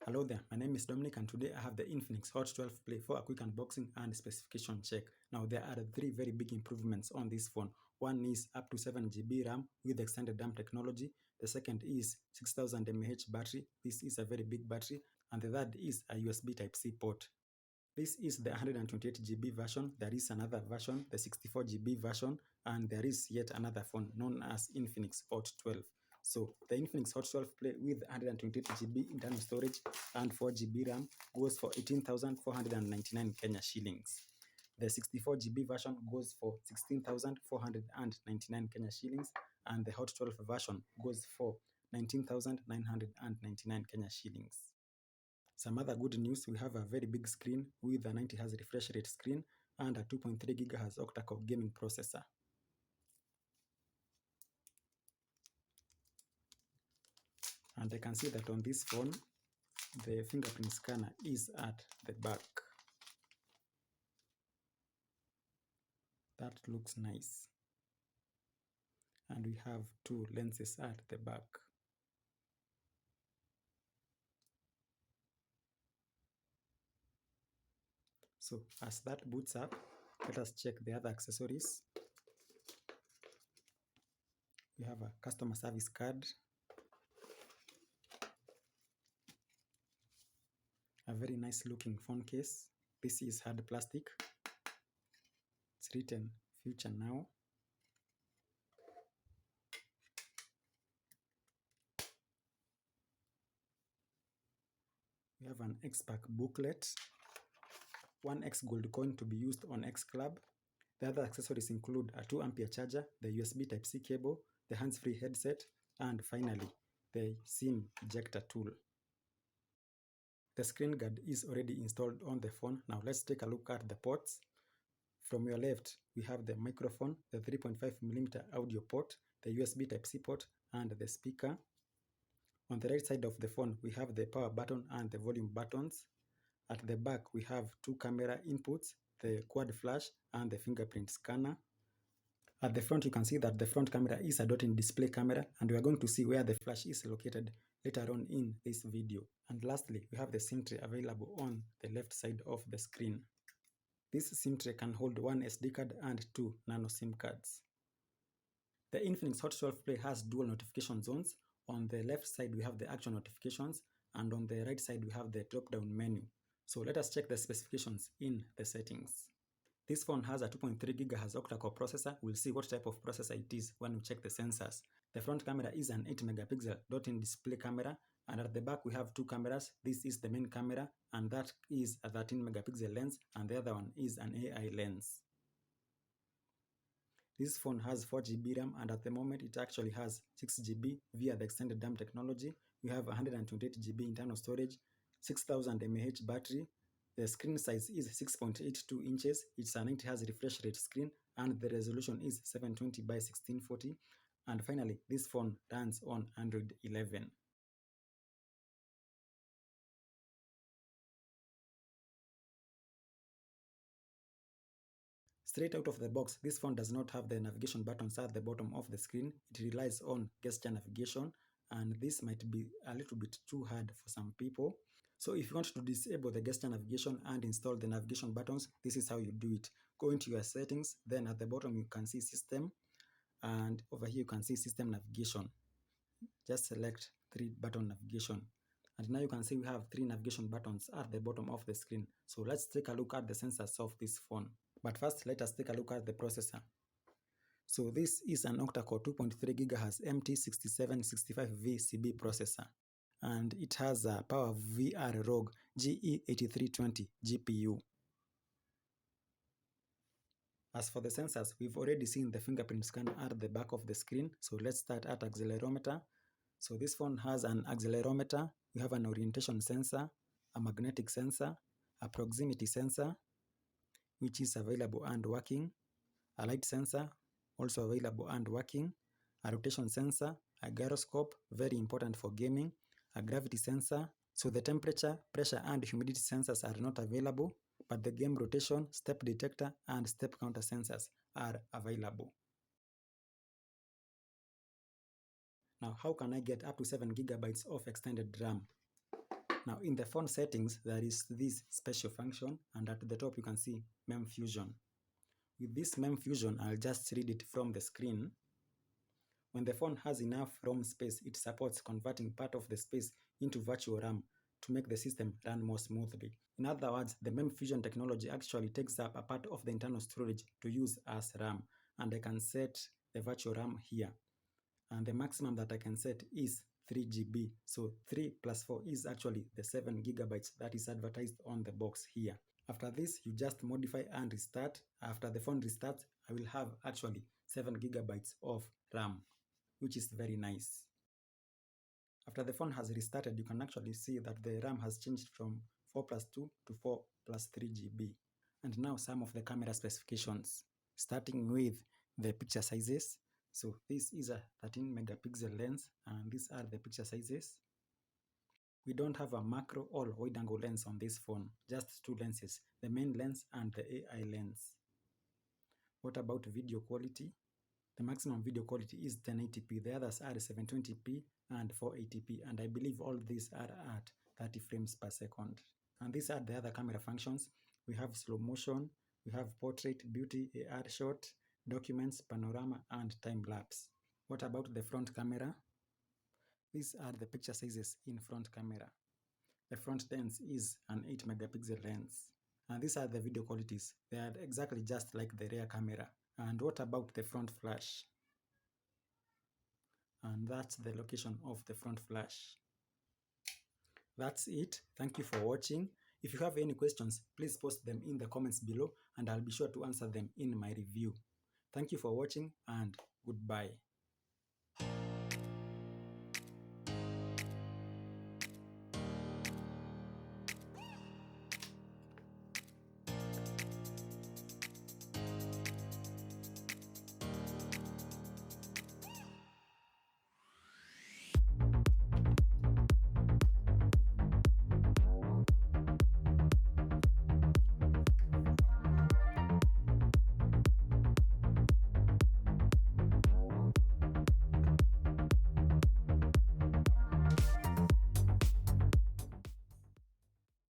Hello there, my name is Dominic and today I have the Infinix HOT 12 Play for a quick unboxing and specification check. Now there are three very big improvements on this phone. One is up to 7 GB RAM with extended RAM technology. The second is 6000 mAh battery. This is a very big battery. And the third is a USB Type-C port. This is the 128 GB version. There is another version, the 64 GB version, and there is yet another phone known as Infinix HOT 12. So the Infinix HOT 12 Play with 128 GB internal storage and 4 GB RAM goes for 18,499 Kenya shillings. The 64 GB version goes for 16,499 Kenya shillings, and the HOT 12 version goes for 19,999 Kenya shillings. Some other good news, we have a very big screen with a 90Hz refresh rate screen and a 2.3 GHz octa-core gaming processor. And I can see that on this phone, the fingerprint scanner is at the back. That looks nice. And we have two lenses at the back. So as that boots up, let us check the other accessories. We have a customer service card, a very nice looking phone case. This is hard plastic. It's written Future Now. We have an X-Pack booklet, one X gold coin to be used on X Club. The other accessories include a 2 ampere charger, the USB Type-C cable, the hands-free headset, and finally, the SIM ejector tool. The screen guard is already installed on the phone. Now let's take a look at the ports. From your left, we have the microphone, the 3.5mm audio port, the USB Type-C port, and the speaker. On the right side of the phone, we have the power button and the volume buttons. At the back, we have two camera inputs, the quad flash and the fingerprint scanner. At the front, you can see that the front camera is a dot-in display camera, and we are going to see where the flash is located later on in this video. And lastly, we have the SIM tray available on the left side of the screen. This SIM tray can hold one SD card and two nano SIM cards. The Infinix HOT 12 Play has dual notification zones. On the left side, we have the actual notifications, and on the right side, we have the drop-down menu. So let us check the specifications in the settings. This phone has a 2.3 GHz octa-core processor. We'll see what type of processor it is when we check the sensors. The front camera is an 8 megapixel dot-in display camera, and at the back we have two cameras. This is the main camera, and that is a 13 megapixel lens, and the other one is an AI lens. This phone has 4 GB RAM, and at the moment it actually has 6 GB via the extended RAM technology. We have 128 GB internal storage, 6000 mAh battery. The screen size is 6.82 inches. It's a 90Hz refresh rate screen, and the resolution is 720 by 1640. And finally, this phone runs on Android 11. Straight out of the box, this phone does not have the navigation buttons at the bottom of the screen. It relies on gesture navigation, and this might be a little bit too hard for some people. So if you want to disable the gesture navigation and install the navigation buttons, this is how you do it. Go into your settings, then at the bottom you can see system, and over here you can see system navigation. Just select 3 button navigation. And now you can see we have 3 navigation buttons at the bottom of the screen. So let's take a look at the sensors of this phone. But first, let us take a look at the processor. So this is an octa-core 2.3 GHz MT6765V CB processor, and it has a PowerVR ROG GE8320 GPU. As for the sensors, we've already seen the fingerprint scanner at the back of the screen. So let's start at accelerometer. So this phone has an accelerometer. We have an orientation sensor, a magnetic sensor, a proximity sensor, which is available and working, a light sensor, also available and working, a rotation sensor, a gyroscope, very important for gaming, a gravity sensor. So the temperature, pressure, and humidity sensors are not available, but the game rotation, step detector, and step counter sensors are available. Now, how can I get up to 7 GB of extended RAM? Now in the phone settings, there is this special function, and at the top you can see Mem Fusion. With this Mem Fusion, I'll just read it from the screen. When the phone has enough ROM space, it supports converting part of the space into virtual RAM to make the system run more smoothly. In other words, the Mem Fusion technology actually takes up a part of the internal storage to use as RAM, and I can set the virtual RAM here. And the maximum that I can set is 3 GB. So 3 plus 4 is actually the 7 gigabytes that is advertised on the box here. After this, you just modify and restart. After the phone restarts, I will have actually 7 gigabytes of RAM, which is very nice. After the phone has restarted, you can actually see that the RAM has changed from 4 plus 2 to 4 plus 3 GB. And now some of the camera specifications, starting with the picture sizes. So this is a 13 megapixel lens, and these are the picture sizes. We don't have a macro or wide angle lens on this phone, just two lenses, the main lens and the AI lens. What about video quality? The maximum video quality is 1080p, the others are 720p and 480p, and I believe all these are at 30 frames per second. And these are the other camera functions. We have slow motion, we have portrait, beauty, AR shot, documents, panorama, and time lapse. What about the front camera? These are the picture sizes in front camera. The front lens is an 8 megapixel lens. And these are the video qualities. They are exactly just like the rear camera. And what about the front flash? And that's the location of the front flash. That's it. Thank you for watching. If you have any questions, please post them in the comments below and I'll be sure to answer them in my review. Thank you for watching and goodbye.